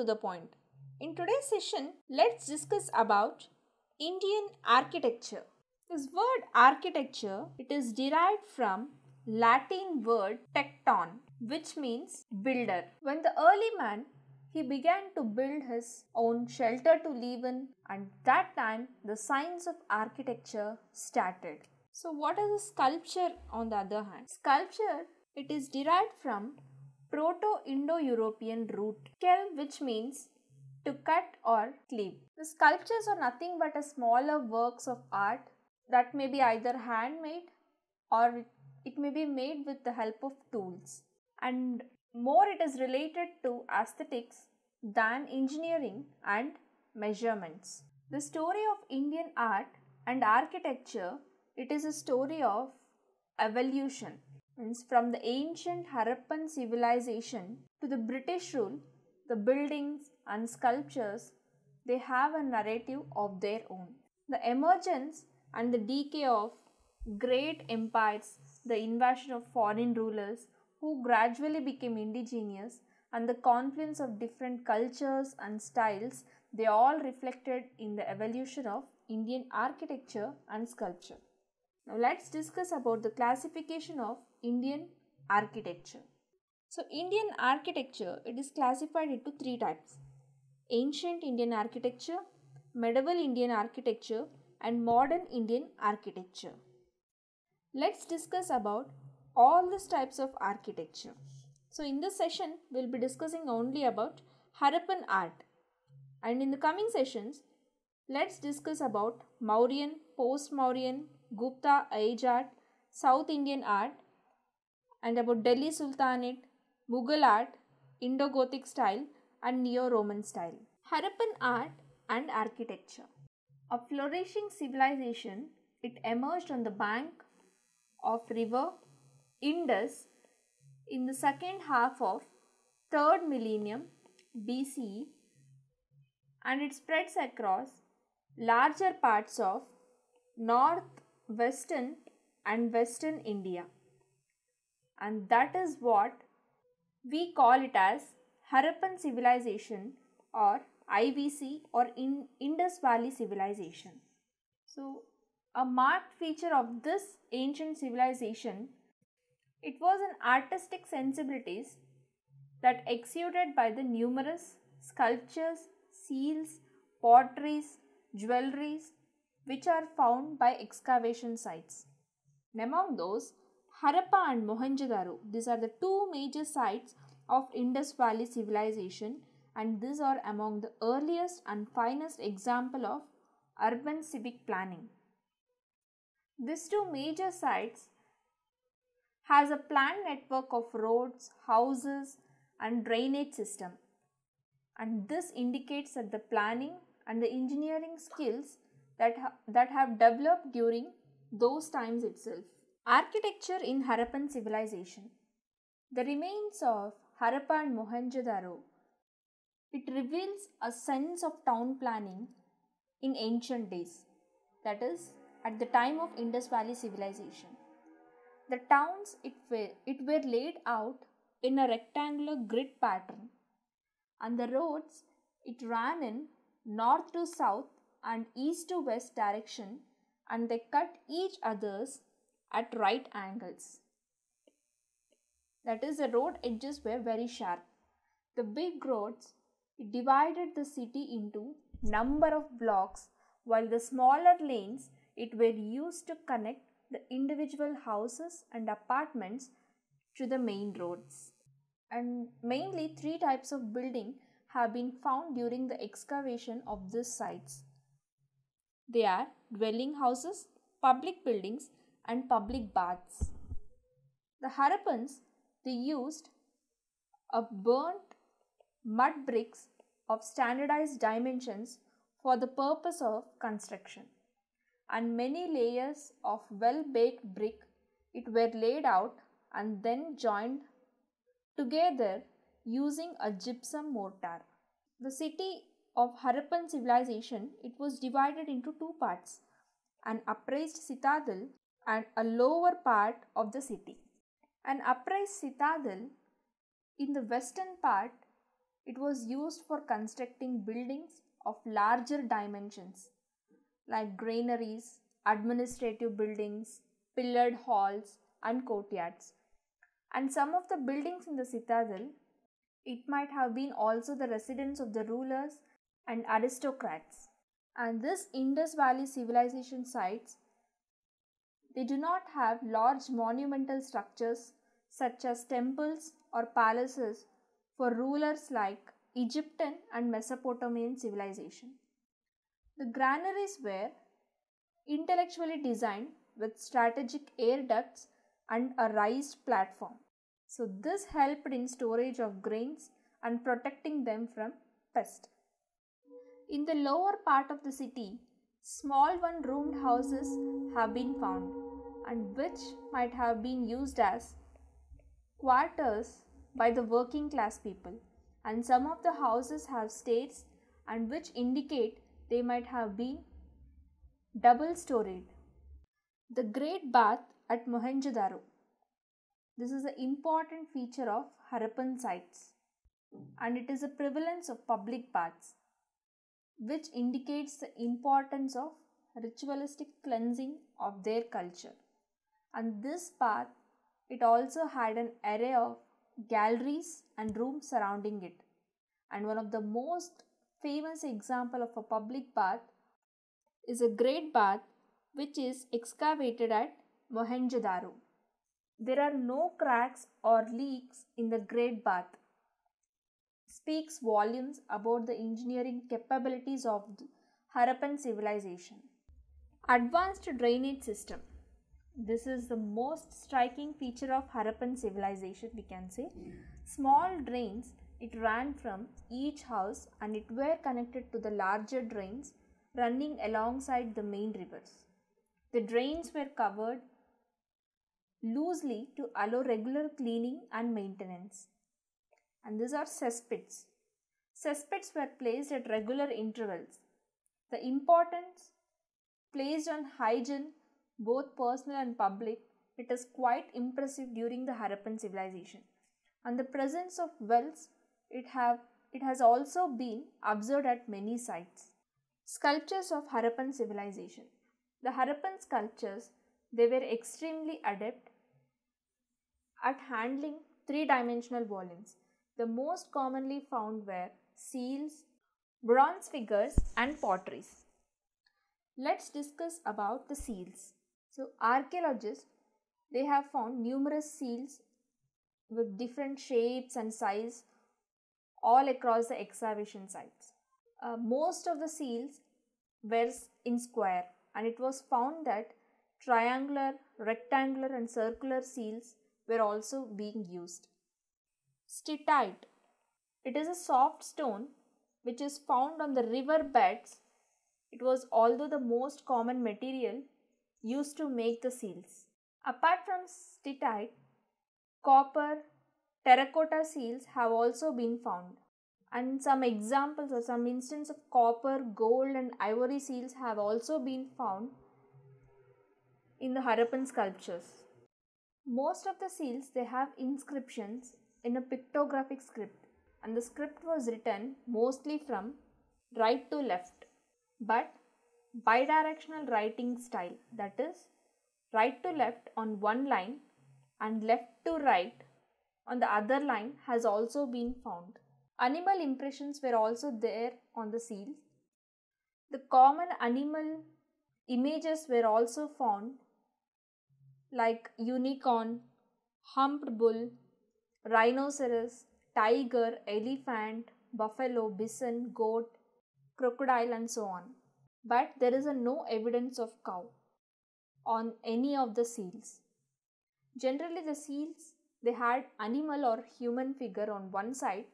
to the point. In today's session, let's discuss about Indian architecture. This word architecture, it is derived from Latin word tecton, which means builder. When the early man, he began to build his own shelter to live in, and that time the science of architecture started. So what is a sculpture on the other hand? Sculpture, it is derived from Proto-Indo-European root kel, which means to cut or cleave. The sculptures are nothing but a smaller works of art that may be either handmade or it may be made with the help of tools. And more it is related to aesthetics than engineering and measurements. The story of Indian art and architecture, it is a story of evolution. Means from the ancient Harappan civilization to the British rule, the buildings and sculptures, they have a narrative of their own. The emergence and the decay of great empires, the invasion of foreign rulers who gradually became indigenous, and the confluence of different cultures and styles, they all reflected in the evolution of Indian architecture and sculpture. Now let's discuss about the classification of Indian architecture. So Indian architecture, it is classified into three types: ancient Indian architecture, medieval Indian architecture, and modern Indian architecture. Let's discuss about all these types of architecture. So in this session, we'll be discussing only about Harappan art. And in the coming sessions, let's discuss about Mauryan, post-Mauryan, Gupta age art, South Indian art, and about Delhi Sultanate, Mughal art, Indo-Gothic style, and Neo-Roman style. Harappan art and architecture. A flourishing civilization, it emerged on the bank of river Indus in the second half of 3rd millennium BCE, and it spreads across larger parts of northwestern and western India, and that is what we call it as Harappan civilization or IVC or Indus Valley civilization. So a marked feature of this ancient civilization, it was an artistic sensibilities that exuded by the numerous sculptures, seals, potteries, jewelries which are found by excavation sites. And among those, Harappa and Mohenjo-daro, these are the two major sites of Indus Valley civilization, and these are among the earliest and finest example of urban civic planning. These two major sites has a planned network of roads, houses and drainage system, and this indicates that the planning and the engineering skills that have developed during those times itself. Architecture in Harappan civilization. The remains of Harappa and Mohenjo-daro, it reveals a sense of town planning in ancient days, that is, at the time of Indus Valley civilization. The towns, it were laid out in a rectangular grid pattern, and the roads, it ran in north to south and east to west direction, and they cut each others at right angles. That is, the road edges were very sharp. The big roads, it divided the city into number of blocks, while the smaller lanes, it were used to connect the individual houses and apartments to the main roads. And mainly three types of building have been found during the excavation of these sites. They are dwelling houses, public buildings and public baths. The Harappans, they used a burnt mud bricks of standardized dimensions for the purpose of construction, and many layers of well-baked brick, it were laid out and then joined together using a gypsum mortar. The city of Harappan civilization, it was divided into two parts, an upraised citadel and a lower part of the city. An upraised citadel, in the western part, It was used for constructing buildings of larger dimensions like granaries, administrative buildings, pillared halls, and courtyards. And some of the buildings in the citadel, it might have been also the residence of the rulers and aristocrats. And this Indus Valley civilization sites, they do not have large monumental structures such as temples or palaces for rulers like Egyptian and Mesopotamian civilization. The granaries were intellectually designed with strategic air ducts and a raised platform. So this helped in storage of grains and protecting them from pest. In the lower part of the city, small one-roomed houses have been found and which might have been used as quarters by the working class people, and some of the houses have stairs and which indicate they might have been double storied. The Great Bath at Mohenjo-daro. This is an important feature of Harappan sites and it is a prevalence of public baths which indicates the importance of ritualistic cleansing of their culture. And this bath, it also had an array of galleries and rooms surrounding it. And one of the most famous example of a public bath is a great bath which is excavated at Mohenjo-daro. There are no cracks or leaks in the great bath. Speaks volumes about the engineering capabilities of the Harappan civilization. Advanced drainage system. This is the most striking feature of Harappan civilization, we can say. Small drains, it ran from each house and it were connected to the larger drains running alongside the main rivers. The drains were covered loosely to allow regular cleaning and maintenance. And these are cesspits. Cesspits were placed at regular intervals. The importance placed on hygiene, both personal and public, it is quite impressive during the Harappan civilization. And the presence of wells, it has also been observed at many sites. Sculptures of Harappan civilization. The Harappan sculptures, they were extremely adept at handling three-dimensional volumes. The most commonly found were seals, bronze figures and potteries. Let's discuss about the seals. So archaeologists, they have found numerous seals with different shapes and size all across the excavation sites. Most of the seals were in square and it was found that triangular, rectangular and circular seals were also being used. Steatite. It is a soft stone which is found on the river beds. It was although the most common material used to make the seals. Apart from steatite, copper, terracotta seals have also been found. And some examples or some instances of copper, gold and ivory seals have also been found in the Harappan sculptures. Most of the seals, they have inscriptions in a pictographic script and the script was written mostly from right to left, but bidirectional writing style, that is right to left on one line and left to right on the other line has also been found. Animal impressions were also there on the seals. The common animal images were also found like unicorn, humped bull, rhinoceros, tiger, elephant, buffalo, bison, goat, crocodile and so on. But there is no evidence of cow on any of the seals. Generally the seals, they had animal or human figure on one side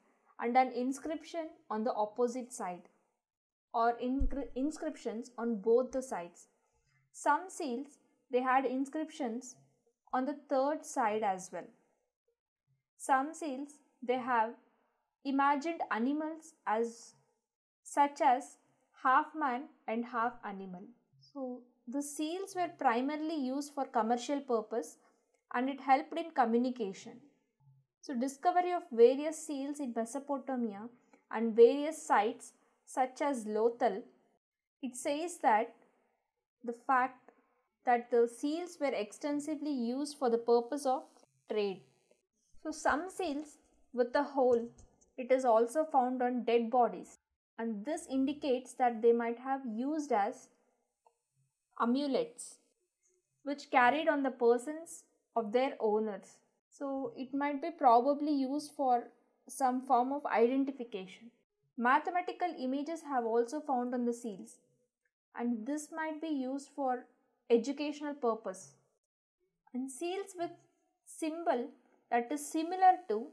and an inscription on the opposite side or inscriptions on both the sides. Some seals, they had inscriptions on the third side as well. Some seals, they have imagined animals as such as half man and half animal. So the seals were primarily used for commercial purpose and it helped in communication. So, discovery of various seals in Mesopotamia and various sites such as Lothal, it says that the fact that the seals were extensively used for the purpose of trade. So, some seals with a hole, it is also found on dead bodies, and this indicates that they might have used as amulets which carried on the persons of their owners. So it might be probably used for some form of identification. Mathematical images have also found on the seals, and this might be used for educational purpose. And seals with symbol that is similar to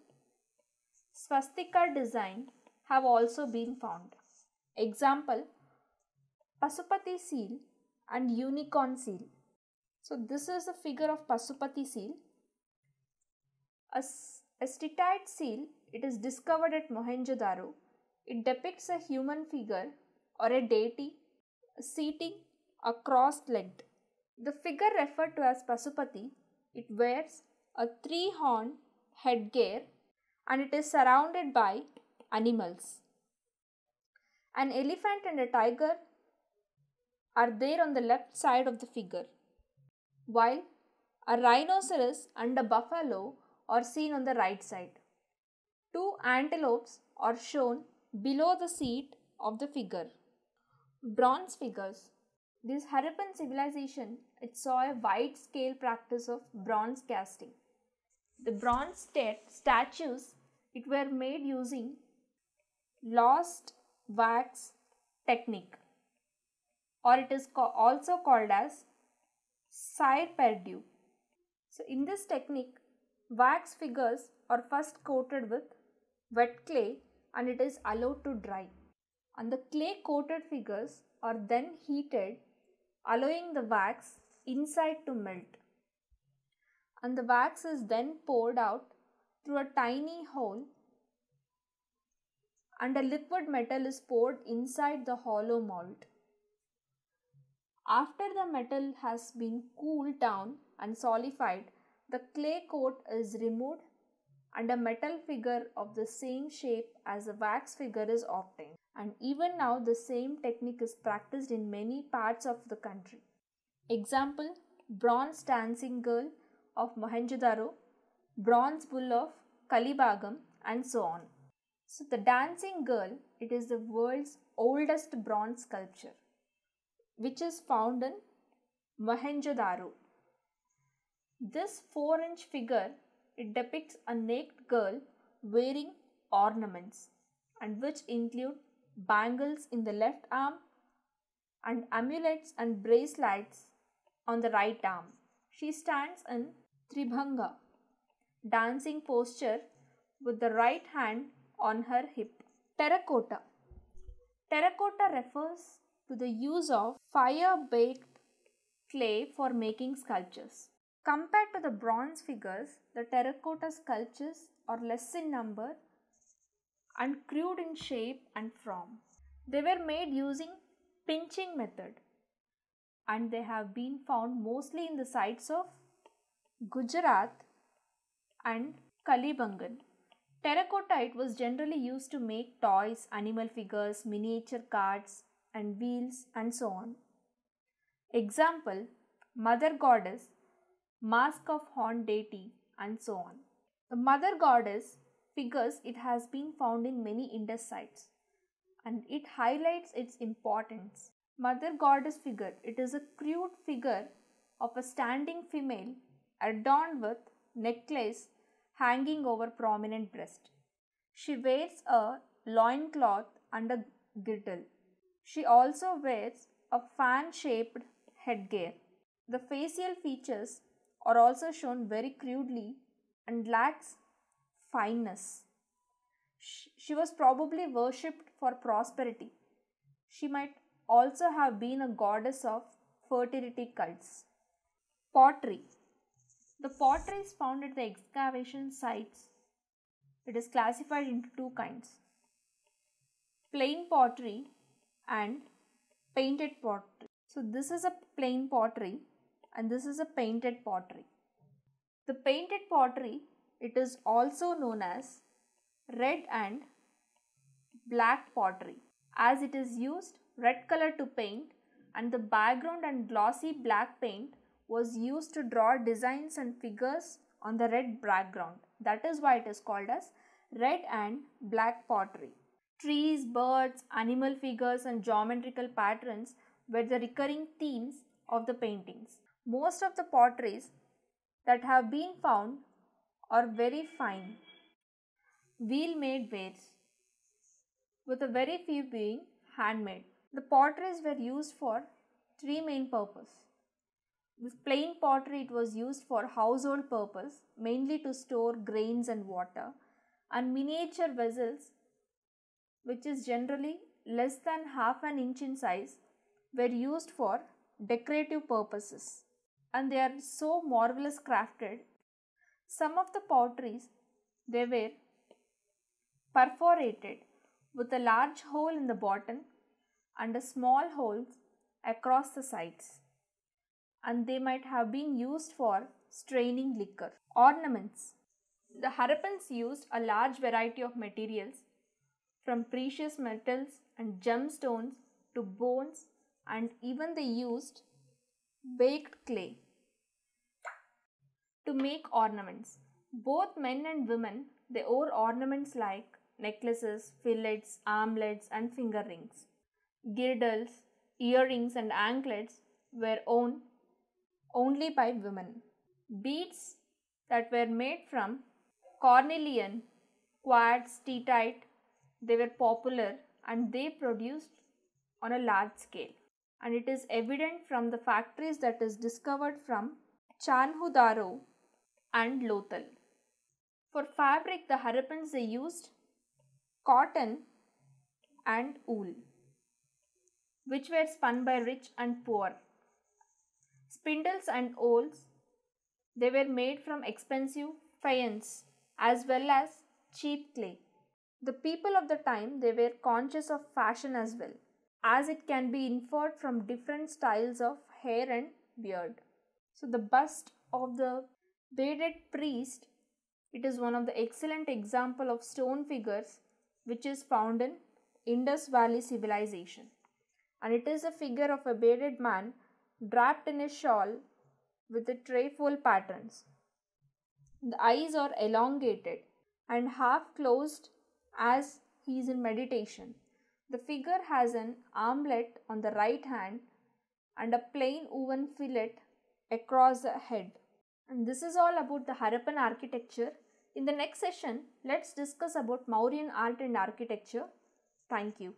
swastika design have also been found. Example, Pasupati seal and unicorn seal. So this is a figure of Pasupati seal. A steatite seal, it is discovered at Mohenjo-daro. It depicts a human figure or a deity seating a crossed-legged. The figure referred to as Pasupati, it wears a three-horn headgear and it is surrounded by animals. An elephant and a tiger are there on the left side of the figure, while a rhinoceros and a buffalo are seen on the right side. Two antelopes are shown below the seat of the figure. Bronze figures. This Harappan civilization, it saw a wide-scale practice of bronze casting. The bronze statues, it were made using lost wax technique, or it is also called as cire perdue. So in this technique, wax figures are first coated with wet clay and it is allowed to dry. And the clay coated figures are then heated, allowing the wax inside to melt. And the wax is then poured out through a tiny hole and a liquid metal is poured inside the hollow mold. After the metal has been cooled down and solidified, the clay coat is removed and a metal figure of the same shape as the wax figure is obtained. And even now the same technique is practiced in many parts of the country. Example, bronze dancing girl of Mohenjo-daro, bronze bull of Kalibagam, and so on. So the dancing girl, it is the world's oldest bronze sculpture, which is found in Mohenjo-daro. This 4-inch figure, it depicts a naked girl wearing ornaments, and which include bangles in the left arm and amulets and bracelets on the right arm. She stands in Tribhanga, dancing posture with the right hand on her hip. Terracotta. Terracotta refers to the use of fire-baked clay for making sculptures. Compared to the bronze figures, the terracotta sculptures are less in number and crude in shape and form. They were made using pinching method and they have been found mostly in the sites of Gujarat and Kalibangan. Terracotta, it was generally used to make toys, animal figures, miniature cards and wheels and so on. Example, Mother Goddess, Mask of Horned Deity and so on. The Mother Goddess figures, it has been found in many Indus sites and it highlights its importance. Mother Goddess figure, it is a crude figure of a standing female adorned with necklace hanging over prominent breast. She wears a loincloth and a girdle. She also wears a fan-shaped headgear. The facial features are also shown very crudely and lacks fineness. She was probably worshipped for prosperity. She might also have been a goddess of fertility cults. Pottery. The pottery is found at the excavation sites. It is classified into two kinds: plain pottery and painted pottery. So this is a plain pottery and this is a painted pottery. The painted pottery, it is also known as red and black pottery, as it is used red color to paint and the background and glossy black paint was used to draw designs and figures on the red background. That is why it is called as red and black pottery. Trees, birds, animal figures and geometrical patterns were the recurring themes of the paintings. Most of the potteries that have been found are very fine, wheel-made wares, with a very few being handmade. The potteries were used for three main purposes. With plain pottery, it was used for household purpose, mainly to store grains and water, and miniature vessels, which is generally less than half an inch in size, were used for decorative purposes, and they are so marvelous crafted. Some of the potteries, they were perforated with a large hole in the bottom and a small holes across the sides, and they might have been used for straining liquor. Ornaments. The Harappans used a large variety of materials, from precious metals and gemstones to bones, and even they used baked clay to make ornaments. Both men and women, they wore ornaments like necklaces, fillets, armlets and finger rings. Girdles, earrings and anklets were worn only by women. Beads that were made from cornelian, quartz, teetite, they were popular and they produced on a large scale. And it is evident from the factories that is discovered from Chanhudaro and Lothal. For fabric, the Harappans, they used cotton and wool, which were spun by rich and poor. Spindles and awls, they were made from expensive faience as well as cheap clay. The people of the time, they were conscious of fashion as well, as it can be inferred from different styles of hair and beard. So the bust of the bearded priest, it is one of the excellent example of stone figures which is found in Indus Valley civilization, and it is a figure of a bearded man draped in a shawl with the trefoil patterns. The eyes are elongated and half closed as he is in meditation. The figure has an armlet on the right hand and a plain woven fillet across the head. And this is all about the Harappan architecture. In the next session, let's discuss about Mauryan art and architecture. Thank you.